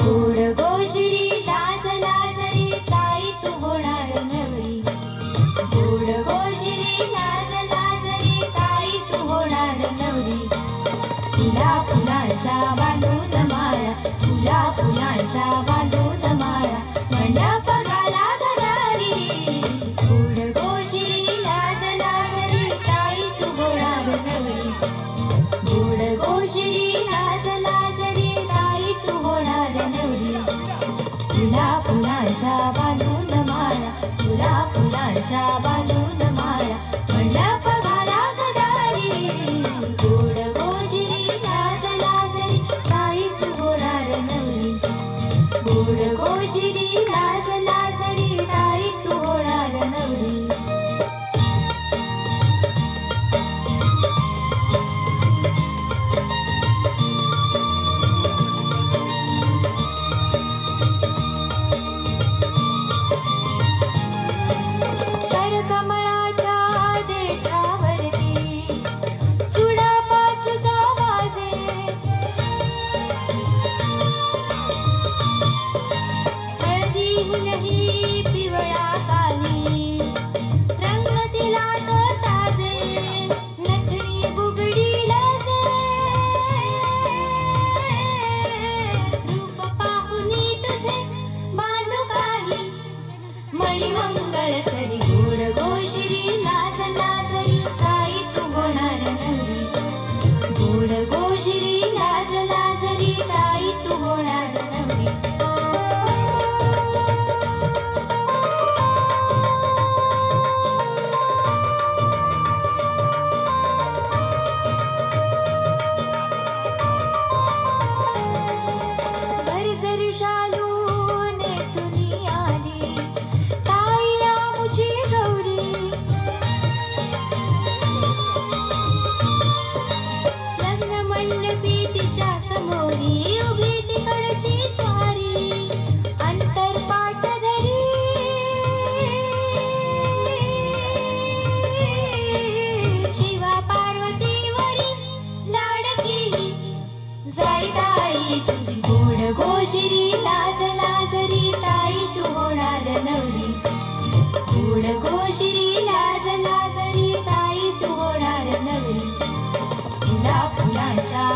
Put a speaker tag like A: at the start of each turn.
A: गोड गोजिरी लाज लाजरी ताई तू होणार नवरी. गोड गोजिरी लाज लाजरी ताई तू होणार नवरी. तुला फुलांच्या बांधून माळा, तुला फुलांच्या बांधून माळा, मंडप घाला गदारी. गोड गोजिरी लाज लाजरी ताई तू होणार नवरी. गोड गोजिरी लाज लाजरी ताई तू होणार नवरी. तुला फुलांच्या बांधून माळा, तुला फुलांच्या बांधून माळा, मंडप घाला गदारी. गोड गोजिरी लाज लाजरी ताई तू होणार नवरी. गोड गोजिरी लाज लाजरी ताई तू होणार नवरी. कमळाच्या देठावरती चुडा पाचूचा वाजे. हळदीहूनही पिवळा काली रंग तिला तो साजे. नथनी बुगडी लाजे, रूप पाहुनी तुझे बांधू काही मणिमंगळ सरी. गोड गोजिरी लाज लाजरी ताई तू होणार नवरी. गोड गोजिरी लाज लाजरी ताई तू होणार नवरी. भरजरी शालू नेसुनी आली ताई आमुची गौरी. लग्न मंडपी तिच्या समोरी उभी तिकडची स्वारी. अंतरपाट धरी शिवा पार्वतीवरी लाडकी जाई ताई तुझी. गोड गोजिरी लाज लाजरी ताई तू होणार नवरी. गोड गोजिरी लाज लाजरी ताई तू होणार नवरी. तुला फुलांच्या